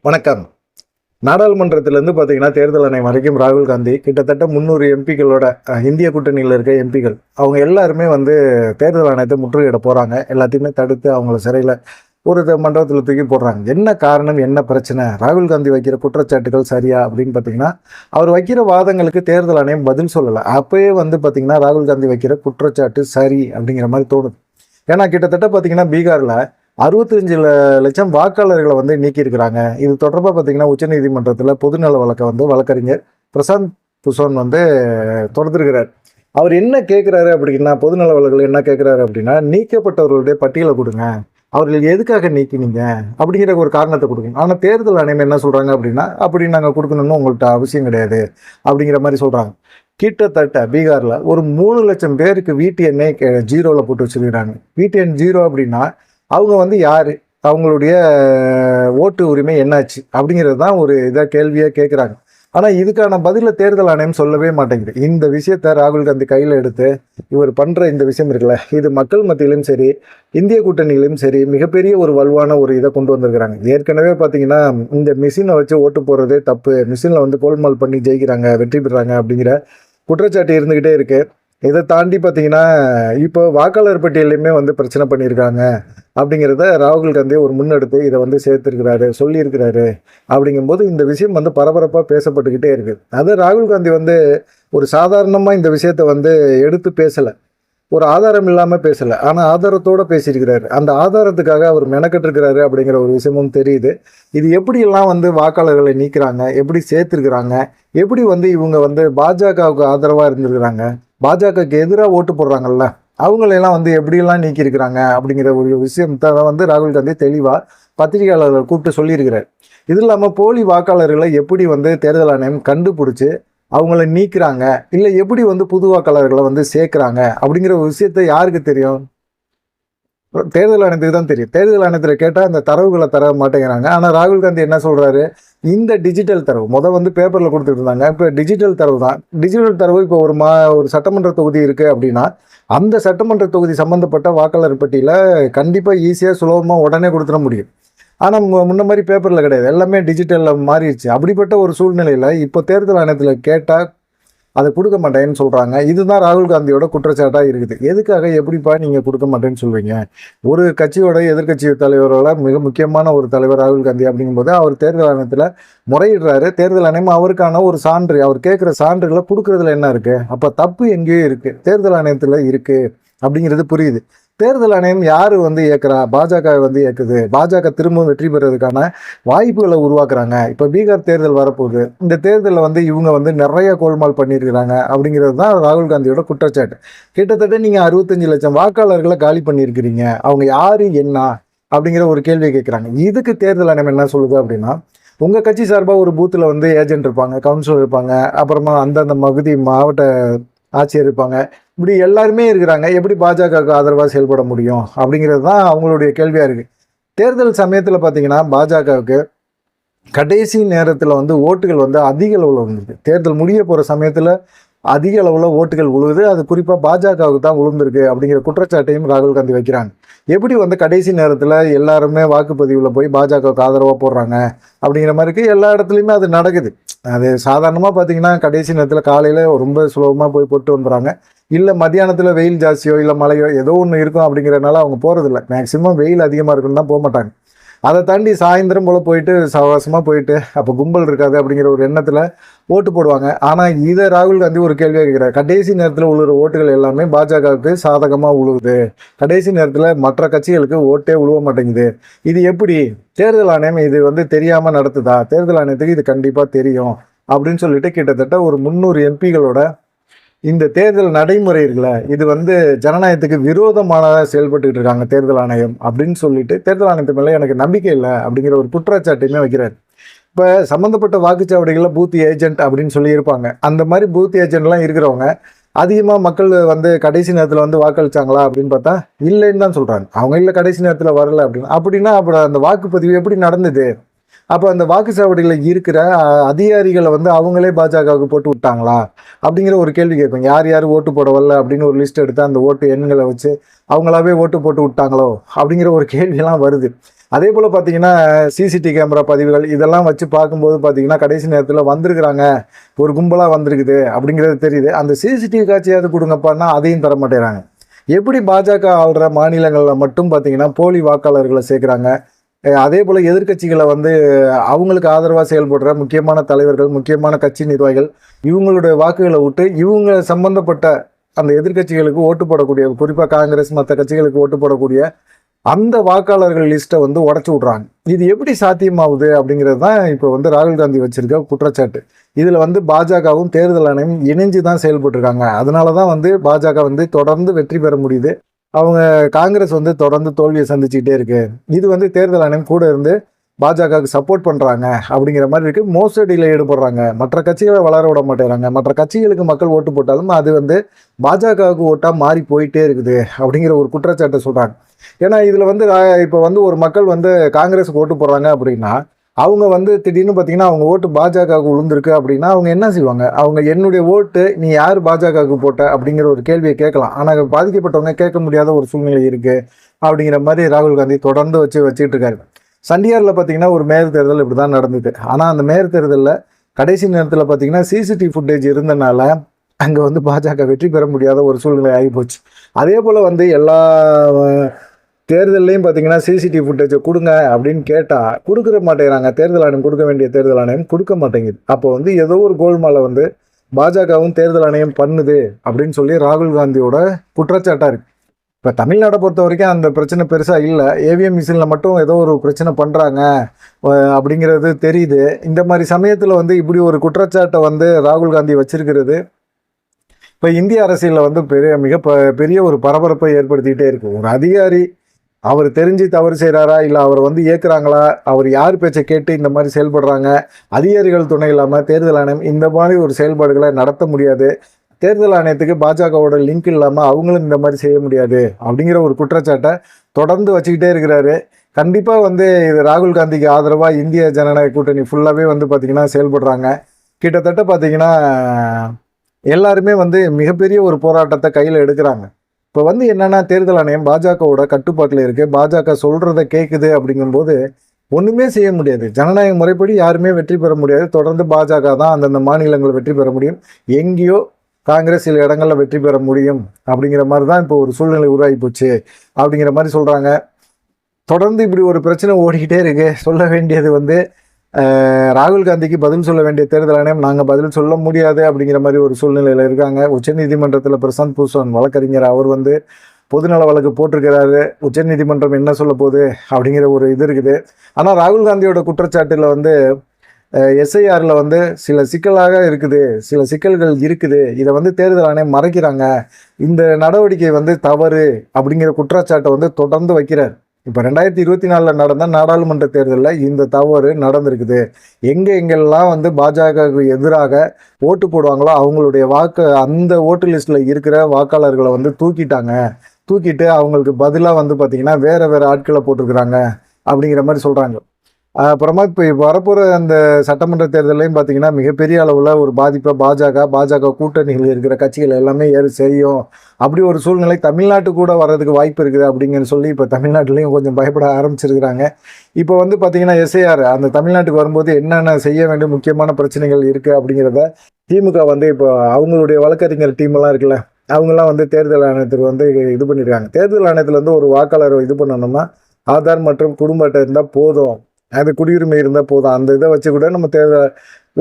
வணக்கம். நாடாளுமன்றத்திலேருந்து பார்த்தீங்கன்னா, தேர்தல் ஆணையம் வரைக்கும் ராகுல் காந்தி கிட்டத்தட்ட 300 எம்பிக்களோட இந்திய கூட்டணியில் இருக்க எம்பிக்கள் அவங்க எல்லாருமே தேர்தல் ஆணையத்தை முற்றுகையிட போகிறாங்க. எல்லாத்தையுமே தடுத்து அவங்கள சிறையில் ஒரு மண்டபத்தில் தூக்கி போடுறாங்க. என்ன காரணம், என்ன பிரச்சனை, ராகுல் காந்தி வைக்கிற குற்றச்சாட்டுகள் சரியா அப்படின்னு பார்த்தீங்கன்னா, அவர் வைக்கிற வாதங்களுக்கு தேர்தல் ஆணையம் பதில் சொல்லலை. அப்போயே பார்த்தீங்கன்னா, ராகுல் காந்தி வைக்கிற குற்றச்சாட்டு சரி அப்படிங்கிற மாதிரி தோணுது. ஏன்னா கிட்டத்தட்ட பார்த்தீங்கன்னா, பீகாரில் 65 லட்சம் வாக்காளர்களை நீக்கியிருக்கிறாங்க. இது தொடர்பாக பார்த்தீங்கன்னா, உச்சநீதிமன்றத்தில் பொதுநல வழக்கை வழக்கறிஞர் பிரசாந்த் பூஷன் தொடர்ந்துருக்கிறார். அவர் என்ன கேட்குறாரு அப்படின்னா, பொதுநல வழக்கில் என்ன கேட்குறாரு அப்படின்னா, நீக்கப்பட்டவர்களுடைய பட்டியலை கொடுங்க, அவர்கள் எதுக்காக நீக்கினீங்க அப்படிங்கிற ஒரு காரணத்தை கொடுக்கணும். ஆனால் தேர்தல் ஆணையம் என்ன சொல்கிறாங்க அப்படின்னா, அப்படி நாங்கள் கொடுக்கணும்னு உங்கள்கிட்ட அவசியம் கிடையாது அப்படிங்கிற மாதிரி சொல்கிறாங்க. கிட்டத்தட்ட பீகாரில் ஒரு 3 லட்சம் பேருக்கு வீட்டு எண்ணை ஜீரோவில் போட்டு வச்சுருக்கிறாங்க. வீட்டு எண் ஜீரோ அப்படின்னா அவங்க யார், அவங்களுடைய ஓட்டு உரிமை என்னாச்சு அப்படிங்கிறது தான் ஒரு இதாக கேள்வியாக கேட்குறாங்க. ஆனால் இதுக்கான பதிலை தேர்தல் ஆணையம் சொல்லவே மாட்டேங்குது. இந்த விஷயத்தை ராகுல் காந்தி கையில் எடுத்து இவர் பண்ணுற இந்த விஷயம் இருக்குல்ல, இது மக்கள் மத்தியிலும் சரி, இந்திய கூட்டணியிலும் சரி, மிகப்பெரிய ஒரு வலுவான ஒரு இதை கொண்டு வந்திருக்கிறாங்க. ஏற்கனவே பார்த்தீங்கன்னா, இந்த மிஷினை வச்சு ஓட்டு போடுறதே தப்பு, மிஷினில் கோல்மால் பண்ணி ஜெயிக்கிறாங்க, வெற்றி பெறாங்க அப்படிங்கிற குற்றச்சாட்டு இருந்துக்கிட்டே இருக்குது. இதை தாண்டி பார்த்தீங்கன்னா, இப்போ வாக்காளர் பட்டியலையுமே பிரச்சனை பண்ணியிருக்காங்க அப்படிங்கிறத ராகுல் காந்தி ஒரு முன்னெடுத்து இதை சேர்த்துருக்கிறாரு, சொல்லியிருக்கிறாரு. அப்படிங்கும்போது இந்த விஷயம் பரபரப்பாக பேசப்பட்டுக்கிட்டே இருக்குது. அது ராகுல் காந்தி ஒரு சாதாரணமாக இந்த விஷயத்தை எடுத்து பேசலை, ஒரு ஆதாரம் இல்லாமல் பேசலை, ஆனால் ஆதாரத்தோடு பேசியிருக்கிறாரு. அந்த ஆதாரத்துக்காக அவர் மெனக்கட்டிருக்கிறாரு அப்படிங்கிற ஒரு விஷயமும் தெரியுது. இது எப்படியெல்லாம் வாக்காளர்களை நீக்கிறாங்க, எப்படி சேர்த்துருக்குறாங்க, எப்படி இவங்க பாஜகவுக்கு ஆதரவாக இருந்திருக்கிறாங்க, பாஜகவுக்கு எதிராக ஓட்டு போடுறாங்கல்ல, அவங்களெல்லாம் எப்படியெல்லாம் நீக்கியிருக்கிறாங்க அப்படிங்கிற ஒரு விஷயத்தை ராகுல் காந்தி தெளிவாக பத்திரிகையாளர்கள் கூப்பிட்டு சொல்லியிருக்கிறார். இது இல்லாமல் போலி வாக்காளர்களை எப்படி தேர்தல் ஆணையம் கண்டுபிடிச்சி அவங்கள நீக்கிறாங்க, இல்லை எப்படி புது வாக்காளர்களை சேர்க்குறாங்க அப்படிங்கிற ஒரு விஷயத்தை யாருக்கு தெரியும்? தேர்தல் ஆணையத்துக்கு தான் தெரியும். தேர்தல் ஆணையத்தில் கேட்டால் அந்த தரவுகளை தர மாட்டேங்கிறாங்க. ஆனால் ராகுல் காந்தி என்ன சொல்கிறாரு, இந்த டிஜிட்டல் தரவு பேப்பரில் கொடுத்துட்டு இருந்தாங்க, இப்போ டிஜிட்டல் தரவு தான். டிஜிட்டல் தரவு இப்போ ஒரு சட்டமன்ற தொகுதி இருக்குது அப்படின்னா, அந்த சட்டமன்ற தொகுதி சம்மந்தப்பட்ட வாக்காளர் பட்டியலை கண்டிப்பாக ஈஸியாக சுலபமாக உடனே கொடுத்துட முடியும். ஆனால் முன்ன மாதிரி பேப்பரில் கிடையாது, எல்லாமே டிஜிட்டலில் மாறிடுச்சு. அப்படிப்பட்ட ஒரு சூழ்நிலையில் இப்போ தேர்தல் ஆணையத்தில் கேட்டால் அதை கொடுக்க மாட்டேன்னு சொல்கிறாங்க. இதுதான் ராகுல் காந்தியோட குற்றச்சாட்டாக இருக்குது. எதுக்காக, எப்படிப்பா நீங்கள் கொடுக்க மாட்டேன்னு சொல்வீங்க? ஒரு கட்சியோட எதிர்கட்சி தலைவரோட மிக முக்கியமான ஒரு தலைவர் ராகுல் காந்தி அப்படிங்கும்போது அவர் தேர்தல் ஆணையத்தில் முறையிடுறாரு. தேர்தல் ஆணையம் அவருக்கான ஒரு சான்று, அவர் கேட்குற சான்றுகளை கொடுக்குறதுல என்ன இருக்குது? அப்போ தப்பு எங்கேயோ இருக்குது, தேர்தல் ஆணையத்தில் இருக்குது அப்படிங்கிறது புரியுது. தேர்தல் ஆணையம் யார் இயக்குறா? பாஜக இயக்குது. பாஜக திரும்ப வெற்றி பெறுவதற்கான வாய்ப்புகளை உருவாக்குறாங்க. இப்போ பீகார் தேர்தல் வரப்போகுது. இந்த தேர்தலில் இவங்க நிறைய கோல்மால் பண்ணியிருக்கிறாங்க அப்படிங்கிறது தான் ராகுல் காந்தியோட குற்றச்சாட்டு. கிட்டத்தட்ட நீங்கள் 65 லட்சம் வாக்காளர்களை காலி பண்ணியிருக்கிறீங்க, அவங்க யார் என்ன அப்படிங்கிற ஒரு கேள்வியை கேட்குறாங்க. இதுக்கு தேர்தல் ஆணையம் என்ன சொல்லுது அப்படின்னா, உங்கள் கட்சி சார்பாக ஒரு பூத்தில் ஏஜென்ட் இருப்பாங்க, கவுன்சிலர் இருப்பாங்க, அப்புறமா அந்தந்த மாவட்ட ஆட்சியர் இருப்பாங்க, இப்படி எல்லாருமே இருக்கிறாங்க. எப்படி பாஜகவுக்கு ஆதரவாக செயல்பட முடியும் அப்படிங்கிறது தான் அவங்களுடைய கேள்வியாக இருக்குது. தேர்தல் சமயத்தில் பார்த்தீங்கன்னா, பாஜகவுக்கு கடைசி நேரத்தில் ஓட்டுகள் அதிக அளவில் வந்துருக்கு. தேர்தல் முடிய போகிற சமயத்தில் அதிக அளவில் ஓட்டுகள் விழுகுது. அது குறிப்பாக பாஜகவுக்கு தான் விழுந்திருக்கு அப்படிங்கிற குற்றச்சாட்டையும் ராகுல் காந்தி வைக்கிறாங்க. எப்படி கடைசி நேரத்தில் எல்லாருமே வாக்குப்பதிவில் போய் பாஜகவுக்கு ஆதரவாக போடுறாங்க அப்படிங்கிற மாதிரிக்கு எல்லா இடத்துலையுமே அது நடக்குது. அது சாதாரணமாக பார்த்தீங்கன்னா, கடைசி நேரத்தில் காலையில் ரொம்ப சுலபமாக போய் போட்டு வந்துடுறாங்க. இல்லை மத்தியானத்தில் வெயில் ஜாஸ்தியோ இல்லை மழையோ ஏதோ ஒன்று இருக்கும் அப்படிங்கிறனால அவங்க போகிறதில்ல. மேக்சிமம் வெயில் அதிகமாக இருக்குன்னு தான் போக மாட்டாங்க. அதை தாண்டி சாயந்தரம் போல் போயிட்டு சவாசமாக போயிட்டு அப்போ கும்பல் இருக்காது அப்படிங்கிற ஒரு எண்ணத்தில் ஓட்டு போடுவாங்க. ஆனால் இதை ராகுல் காந்தி ஒரு கேள்வியாக கேட்குறாரு, கடைசி நேரத்தில் உழுகிற ஓட்டுகள் எல்லாமே பாஜகவுக்கு சாதகமாக உழுவுது, கடைசி நேரத்தில் மற்ற கட்சிகளுக்கு ஓட்டே உழுவ மாட்டேங்குது, இது எப்படி? தேர்தல் ஆணையம் இது தெரியாமல் நடத்துதா? தேர்தல் ஆணையத்துக்கு இது கண்டிப்பாக தெரியும் அப்படின்னு சொல்லிட்டு கிட்டத்தட்ட ஒரு 300 எம்பிகளோட இந்த தேர்தல் நடைமுறை இருக்குல்ல, இது ஜனநாயகத்துக்கு விரோதமானதாக செயல்பட்டுக்கிட்டு இருக்காங்க தேர்தல் ஆணையம் அப்படின்னு சொல்லிட்டு தேர்தல் ஆணையத்து மேலே எனக்கு நம்பிக்கை இல்லை அப்படிங்கிற ஒரு குற்றச்சாட்டையுமே வைக்கிறார். இப்போ சம்மந்தப்பட்ட வாக்குச்சாவடிகளில் பூத் ஏஜென்ட் அப்படின்னு சொல்லி இருப்பாங்க. அந்த மாதிரி பூத் ஏஜென்ட்லாம் இருக்கிறவங்க அதிகமாக மக்கள் கடைசி நேரத்தில் வாக்களிச்சாங்களா அப்படின்னு பார்த்தா இல்லைன்னு தான் சொல்கிறாங்க. அவங்க இல்லை கடைசி நேரத்தில் வரலை அப்படின்னா அப்புறம் அந்த வாக்குப்பதிவு எப்படி நடந்தது? அப்போ அந்த வாக்குச்சாவடிகளில் இருக்கிற அதிகாரிகளை அவங்களே பாஜகவுக்கு போட்டு விட்டாங்களா அப்படிங்கிற ஒரு கேள்வி கேட்கும். யார் யார் ஓட்டு போட வரல அப்படின்னு ஒரு லிஸ்ட் எடுத்து அந்த ஓட்டு எண்களை வச்சு அவங்களாவே ஓட்டு போட்டு விட்டாங்களோ அப்படிங்கிற ஒரு கேள்வியெல்லாம் வருது. அதே போல் பார்த்தீங்கன்னா சிசிடிவி கேமரா பதிவுகள் இதெல்லாம் வச்சு பார்க்கும்போது பார்த்தீங்கன்னா கடைசி நேரத்தில் வந்திருக்கிறாங்க, ஒரு கும்பலாக வந்திருக்குது அப்படிங்கிறது தெரியுது. அந்த சிசிடிவி காட்சியாவது கொடுங்கப்பான்னா அதையும் தர மாட்டேறாங்க. எப்படி பாஜக ஆள்ற மாநிலங்களில் மட்டும் பார்த்தீங்கன்னா போலி வாக்காளர்களை சேர்க்குறாங்க. அதே போல் எதிர்க்கட்சிகளை வந்து அவங்களுக்கு ஆதரவாக செயல்படுற முக்கியமான தலைவர்கள், முக்கியமான கட்சி நிர்வாகிகள் இவங்களுடைய வாக்குகளை விட்டு இவங்க சம்பந்தப்பட்ட அந்த எதிர்க்கட்சிகளுக்கு ஓட்டு போடக்கூடிய, குறிப்பாக காங்கிரஸ் மற்ற கட்சிகளுக்கு ஓட்டு போடக்கூடிய அந்த வாக்காளர்கள் லிஸ்ட்டை வந்து உடச்சி விட்றாங்க. இது எப்படி சாத்தியமாகுது அப்படிங்கிறது தான் இப்போ வந்து ராகுல் காந்தி வச்சிருக்க குற்றச்சாட்டு. இதில் வந்து பாஜகவும் தேர்தல் ஆணையம் இணைஞ்சு தான் செயல்பட்டுருக்காங்க. அதனால தான் வந்து பாஜக வந்து தொடர்ந்து வெற்றி பெற முடியுது. அவங்க காங்கிரஸ் வந்து தொடர்ந்து தோல்வியை சந்திச்சுக்கிட்டே இருக்கு. இது வந்து தேர்தல் ஆணையம் கூட இருந்து பாஜகவுக்கு சப்போர்ட் பண்ணுறாங்க அப்படிங்கிற மாதிரி இருக்குது. மோசடியில் ஈடுபடுறாங்க, மற்ற கட்சிகளை வளர விட மாட்டேறாங்க. மற்ற கட்சிகளுக்கு மக்கள் ஓட்டு போட்டாலும் அது வந்து பாஜகவுக்கு ஓட்டாக மாறி போயிட்டே இருக்குது அப்படிங்கிற ஒரு குற்றச்சாட்டை சொல்கிறாங்க. ஏன்னா இதில் வந்து இப்போ வந்து ஒரு மக்கள் வந்து காங்கிரஸுக்கு ஓட்டு போடுறாங்க அப்படின்னா அவங்க வந்து திடீர்னு பார்த்தீங்கன்னா அவங்க ஓட்டு பாஜகவுக்கு விழுந்திருக்கு அப்படின்னா அவங்க என்ன செய்வாங்க? அவங்க என்னுடைய ஓட்டு நீ யார் பாஜகவுக்கு போட்ட அப்படிங்கிற ஒரு கேள்வியை கேட்கலாம். ஆனால் பாதிக்கப்பட்டவங்க கேட்க முடியாத ஒரு சூழ்நிலை இருக்குது அப்படிங்கிற மாதிரி ராகுல் காந்தி தொடர்ந்து வச்சுக்கிட்டு இருக்காரு. சண்டிகாரில் பார்த்தீங்கன்னா ஒரு மேயர் தேர்தல் இப்படி தான் நடந்தது. ஆனால் அந்த மேயர் தேர்தலில் கடைசி நேரத்தில் பார்த்தீங்கன்னா சிசிடிவி ஃபுட்டேஜ் இருந்தனால அங்கே வந்து பாஜக வெற்றி பெற முடியாத ஒரு சூழ்நிலை ஆகிப்போச்சு. அதே போல் வந்து எல்லா தேர்தல்லையும் பார்த்தீங்கன்னா சிசிடிவி ஃபுட்டேஜை கொடுங்க அப்படின்னு கேட்டால் கொடுக்குற மாட்டேங்கிறாங்க. தேர்தல் ஆணையம் கொடுக்க வேண்டிய தேர்தல் ஆணையம் கொடுக்க மாட்டேங்குது. அப்போ வந்து ஏதோ ஒரு கோல்மாலை வந்து பாஜகவும் தேர்தல் ஆணையம் பண்ணுது அப்படின்னு சொல்லி ராகுல் காந்தியோட குற்றச்சாட்டாக இருக்குது. இப்போ தமிழ்நாடை பொறுத்த வரைக்கும் அந்த பிரச்சனை பெருசாக இல்லை. ஏவிஎம் மிஷினில் மட்டும் ஏதோ ஒரு பிரச்சனை பண்ணுறாங்க அப்படிங்கிறது தெரியுது. இந்த மாதிரி சமயத்தில் வந்து இப்படி ஒரு குற்றச்சாட்டை வந்து ராகுல் காந்தி வச்சிருக்கிறது இப்போ இந்திய அரசியலில் வந்து பெரிய ஒரு பரபரப்பை ஏற்படுத்திக்கிட்டே இருக்கு. ஒரு அதிகாரி அவர் தெரிஞ்சு தவறு செய்கிறாரா, இல்லை அவர் வந்து இயக்குறாங்களா, அவர் யார் பேச்சை கேட்டு இந்த மாதிரி செயல்படுறாங்க, அதிகாரிகள் துணை இல்லாமல் தேர்தல் ஆணையம் இந்த மாதிரி ஒரு செயல்பாடுகளை நடத்த முடியாது, தேர்தல் ஆணையத்துக்கு பாஜகவோட லிங்க் இல்லாமல் அவங்களும் இந்த மாதிரி செய்ய முடியாது அப்படிங்கிற ஒரு குற்றச்சாட்டை தொடர்ந்து வச்சுக்கிட்டே இருக்கிறாரு. கண்டிப்பாக வந்து இது ராகுல் காந்திக்கு ஆதரவாக இந்திய ஜனநாயக கூட்டணி ஃபுல்லாகவே வந்து பார்த்திங்கன்னா செயல்படுறாங்க. கிட்டத்தட்ட பார்த்திங்கன்னா எல்லாருமே வந்து மிகப்பெரிய ஒரு போராட்டத்தை கையில் எடுக்கிறாங்க. இப்போ வந்து என்னென்னா தேர்தல் ஆணையம் பாஜகவோட கட்டுப்பாட்டில் இருக்குது, பாஜக சொல்கிறத கேட்குது. அப்படிங்கும்போது ஒன்றுமே செய்ய முடியாது. ஜனநாயக முறைப்படி யாருமே வெற்றி பெற முடியாது. தொடர்ந்து பாஜக தான் அந்தந்த மாநிலங்களில் வெற்றி பெற முடியும். எங்கேயோ காங்கிரஸ் சில இடங்களில் வெற்றி பெற முடியும் அப்படிங்கிற மாதிரி தான் இப்போ ஒரு சூழ்நிலை உருவாகி போச்சு அப்படிங்கிற மாதிரி சொல்கிறாங்க. தொடர்ந்து இப்படி ஒரு பிரச்சனை ஓடிக்கிட்டே இருக்கு. சொல்ல வேண்டியது வந்து ராகுல் காந்திக்கு பதில் சொல்ல வேண்டிய தேர்தல் ஆணையம் நாங்கள் பதில் சொல்ல முடியாது அப்படிங்கிற மாதிரி ஒரு சூழ்நிலையில் இருக்காங்க. உச்சநீதிமன்றத்தில் பிரசாந்த் பூஷன் வழக்கறிஞர் அவர் வந்து பொதுநல வழக்கு போட்டிருக்கிறாரு. உச்சநீதிமன்றம் என்ன சொல்ல போகுது அப்படிங்கிற ஒரு இது இருக்குது. ஆனால் ராகுல் காந்தியோட குற்றச்சாட்டில் வந்து எஸ்ஐஆரில் வந்து சில சிக்கலாக இருக்குது, சில சிக்கல்கள் இருக்குது, இதை வந்து தேர்தல் ஆணையம் மறைக்கிறாங்க, இந்த நடவடிக்கை வந்து தவறு அப்படிங்கிற குற்றச்சாட்டை வந்து தொடர்ந்து வைக்கிறார். இப்போ 2024 நடந்த நாடாளுமன்ற தேர்தலில் இந்த தவறு நடந்திருக்குது. எங்கெல்லாம் வந்து பாஜகவுக்கு எதிராக ஓட்டு போடுவாங்களோ அவங்களுடைய அந்த ஓட்டு லிஸ்ட்டில் இருக்கிற வாக்காளர்களை வந்து தூக்கிட்டு அவங்களுக்கு பதிலாக வந்து பார்த்திங்கன்னா வேறு ஆட்களை போட்டிருக்கிறாங்க அப்படிங்கிற மாதிரி சொல்கிறாங்க. அப்புறமா இப்போ வரப்போகிற அந்த சட்டமன்ற தேர்தலையும் பார்த்தீங்கன்னா மிகப்பெரிய அளவில் ஒரு பாதிப்பை பாஜக கூட்டணிகள் இருக்கிற கட்சிகள் எல்லாமே செய்யும். அப்படி ஒரு சூழ்நிலை தமிழ்நாட்டு கூட வர்றதுக்கு வாய்ப்பு இருக்குது அப்படிங்கன்னு சொல்லி இப்போ தமிழ்நாட்டிலையும் கொஞ்சம் பயப்பட ஆரம்பிச்சிருக்கிறாங்க. இப்போ வந்து பார்த்திங்கன்னா எஸ்ஐஆர் அந்த தமிழ்நாட்டுக்கு வரும்போது என்னென்ன செய்ய வேண்டிய முக்கியமான பிரச்சனைகள் இருக்குது அப்படிங்கிறத திமுக வந்து இப்போ அவங்களுடைய வழக்கறிஞர் டீமெல்லாம் இருக்குல்ல, அவங்கெல்லாம் வந்து தேர்தல் ஆணையத்துக்கு வந்து இது பண்ணியிருக்காங்க. தேர்தல் ஆணையத்தில் வந்து ஒரு வாக்காளரை இது பண்ணணும்னா ஆதார் மற்றும் குடும்ப அட்டை இருந்தால் போதும், அது குடியுரிமை இருந்தால் போதும், அந்த இதை வச்சு கூட நம்ம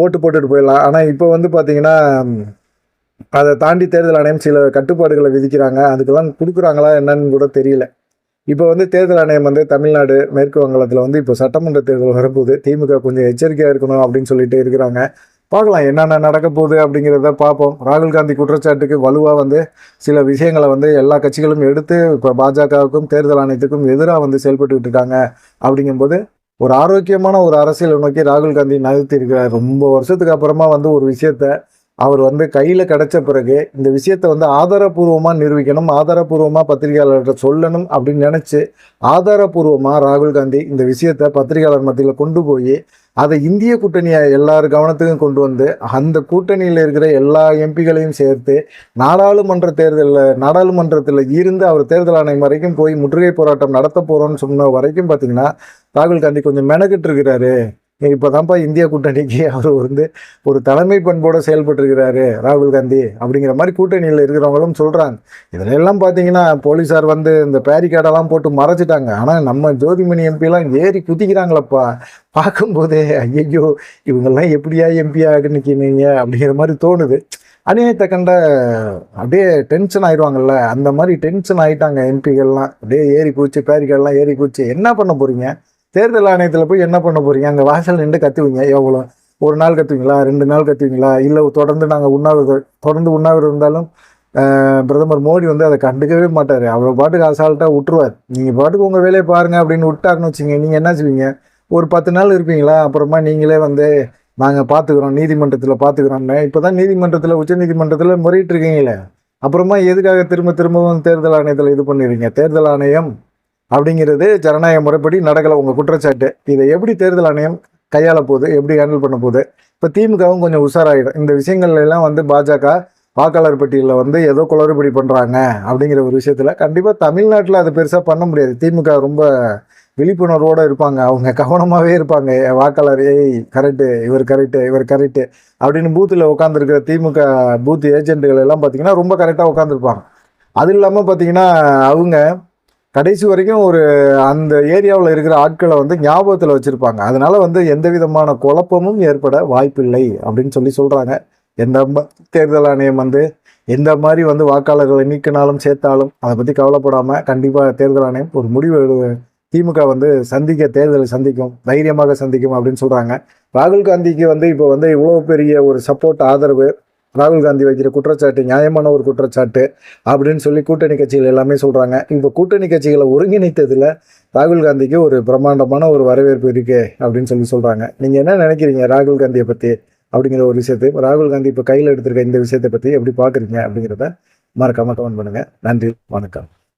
ஓட்டு போட்டுட்டு போயிடலாம். ஆனால் இப்போ வந்து பார்த்திங்கன்னா அதை தாண்டி தேர்தல் ஆணையம் சில கட்டுப்பாடுகளை விதிக்கிறாங்க. அதுக்கெல்லாம் கொடுக்குறாங்களா என்னன்னு கூட தெரியல. இப்போ வந்து தேர்தல் ஆணையம் வந்து தமிழ்நாடு மேற்கு வங்காளத்தில் வந்து இப்போ சட்டமன்ற தேர்தல் வரப்போகுது. திமுக கொஞ்சம் எச்சரிக்கையாக இருக்கணும் அப்படின்னு சொல்லிட்டு இருக்கிறாங்க. பார்க்கலாம் என்னென்ன நடக்க போகுது அப்படிங்கிறத பார்ப்போம். ராகுல் காந்தி குற்றச்சாட்டுக்கு வலுவாக வந்து சில விஷயங்களை வந்து எல்லா கட்சிகளும் எடுத்து இப்போ பாஜகவுக்கும் தேர்தல் ஆணையத்துக்கும் எதிராக வந்து செயல்பட்டுக்கிட்டு இருக்காங்க. அப்படிங்கும்போது ஒரு ஆரோக்கியமான ஒரு அரசியலை நோக்கி ராகுல் காந்தி நகர்த்தி இருக்கிறார். ரொம்ப வருஷத்துக்கு அப்புறமா வந்து ஒரு விஷயத்த அவர் வந்து கையில் கிடைச்ச பிறகு இந்த விஷயத்தை வந்து ஆதாரபூர்வமாக நிரூபிக்கணும், ஆதாரபூர்வமாக பத்திரிகையாளர்கிட்ட சொல்லணும் அப்படின்னு நினச்சி ஆதாரபூர்வமாக ராகுல் காந்தி இந்த விஷயத்தை பத்திரிகையாளர் மத்தியில் கொண்டு போய் அதை இந்திய கூட்டணியை எல்லார் கவனத்துக்கும் கொண்டு வந்து அந்த கூட்டணியில் இருக்கிற எல்லா எம்பிகளையும் சேர்த்து நாடாளுமன்றத்தில் இருந்து அவர் தேர்தல் ஆணையம் வரைக்கும் போய் முற்றுகை போராட்டம் நடத்த போகிறோன்னு சொன்ன வரைக்கும் பார்த்தீங்கன்னா ராகுல் காந்தி கொஞ்சம் மெனக்கிட்டு இருக்கிறாரு. இப்போதான்ப்பா இந்தியா கூட்டணிக்கு அவர் வந்து ஒரு தலைமை பண்போடு செயல்பட்டுருக்கிறாரு ராகுல் காந்தி அப்படிங்கிற மாதிரி கூட்டணியில் இருக்கிறவங்களும் சொல்கிறாங்க. இதில் எல்லாம் பார்த்தீங்கன்னா போலீஸார் வந்து இந்த பேரிகார்டெல்லாம் போட்டு மறைச்சிட்டாங்க. ஆனால் நம்ம ஜோதிமணி எம்பிலாம் ஏறி குதிக்கிறாங்களப்பா. பார்க்கும்போதே ஐயோ இவங்கெல்லாம் எப்படியா எம்பி நிற்கினீங்க அப்படிங்கிற மாதிரி தோணுது. அநியாயத்தை கண்ட அப்படியே டென்ஷன் ஆயிடுவாங்கல்ல, அந்த மாதிரி டென்ஷன் ஆகிட்டாங்க எம்பிகள்லாம். அப்படியே ஏறி கூச்சு பேரிகார்டெலாம் ஏறி கூச்சு. என்ன பண்ண போகிறீங்க? தேர்தல் ஆணையத்தில் போய் என்ன பண்ண போகிறீங்க? அங்கே வாசல் நின்று கத்துவீங்க. எவ்வளோ ஒரு நாள் கத்துவீங்களா, 2 நாள் கத்துவீங்களா? இல்லை தொடர்ந்து நாங்கள் உண்ணாவிரதம் இருந்தாலும் பிரதமர் மோடி வந்து அதை கண்டுக்கவே மாட்டார். அவ்வளோ பாட்டுக்கு அசால்ட்டாக விட்டுருவார். நீங்கள் பாட்டுக்கு உங்கள் வேலையை பாருங்கள் அப்படின்னு விட்டாருன்னு வச்சுங்க, நீங்கள் என்ன செய்வீங்க? ஒரு 10 நாள் இருப்பீங்களா? அப்புறமா நீங்களே வந்து நாங்கள் பார்த்துக்குறோம், நீதிமன்றத்தில் பார்த்துக்குறோன்னு. இப்போ தான் நீதிமன்றத்தில் உச்சநீதிமன்றத்தில் முறையிட்டு இருக்கீங்களே, அப்புறமா எதுக்காக திரும்பவும் தேர்தல் ஆணையத்தில் இது பண்ணிடுறீங்க? தேர்தல் ஆணையம் அப்படிங்கிறது ஜனநாயக முறைப்படி நடக்கலை உங்கள் குற்றச்சாட்டு. இதை எப்படி தேர்தல் ஆணையம் கையாள போகுது, எப்படி ஹேண்டில் பண்ண போகுது? இப்போ திமுகவும் கொஞ்சம் உஷாராகிடும். இந்த விஷயங்கள்ல எல்லாம் வந்து பாஜக வாக்காளர் பட்டியலில் வந்து ஏதோ குளறுபடி பண்ணுறாங்க அப்படிங்கிற ஒரு விஷயத்தில் கண்டிப்பாக தமிழ்நாட்டில் அதை பெருசாக பண்ண முடியாது. திமுக ரொம்ப விழிப்புணர்வோடு இருப்பாங்க, அவங்க கவனமாகவே இருப்பாங்க. வாக்காளர் கரெக்டு, இவர் கரெக்டு அப்படின்னு பூத்தில் உட்காந்துருக்கிற திமுக பூத் ஏஜென்ட்டுகள் எல்லாம் பார்த்தீங்கன்னா ரொம்ப கரெக்டாக உட்காந்துருப்பாங்க. அது இல்லாமல் பார்த்தீங்கன்னா அவங்க கடைசி வரைக்கும் ஒரு அந்த ஏரியாவில் இருக்கிற ஆட்களை வந்து ஞாபகத்தில் வச்சுருப்பாங்க. அதனால வந்து எந்த விதமான குழப்பமும் ஏற்பட வாய்ப்பில்லை அப்படின்னு சொல்கிறாங்க. எந்த தேர்தல் ஆணையம் வந்து எந்த மாதிரி வந்து வாக்காளர்களை நீக்கினாலும் சேர்த்தாலும் அதை பற்றி கவலைப்படாமல் கண்டிப்பாக தேர்தல் ஆணையம் ஒரு முடிவு திமுக வந்து தேர்தலை சந்திக்கும், தைரியமாக சந்திக்கும் அப்படின்னு சொல்கிறாங்க. ராகுல் காந்திக்கு வந்து இப்போ வந்து இவ்வளோ பெரிய ஒரு சப்போர்ட் ஆதரவு, ராகுல் காந்தி வைக்கிற குற்றச்சாட்டு நியாயமான ஒரு குற்றச்சாட்டு அப்படின்னு சொல்லி கூட்டணி கட்சிகள் எல்லாமே சொல்கிறாங்க. இப்போ கூட்டணி கட்சிகளை ஒருங்கிணைத்ததில் ராகுல் காந்திக்கு ஒரு பிரம்மாண்டமான ஒரு வரவேற்பு இருக்கு அப்படின்னு சொல்கிறாங்க. நீங்கள் என்ன நினைக்கிறீங்க ராகுல் காந்தியை பற்றி அப்படிங்கிற ஒரு விஷயத்தை? ராகுல் காந்தி இப்போ கையில் எடுத்திருக்க இந்த விஷயத்தை பற்றி எப்படி பார்க்குறீங்க அப்படிங்கிறத மறக்காம கமெண்ட் பண்ணுங்கள். நன்றி, வணக்கம்.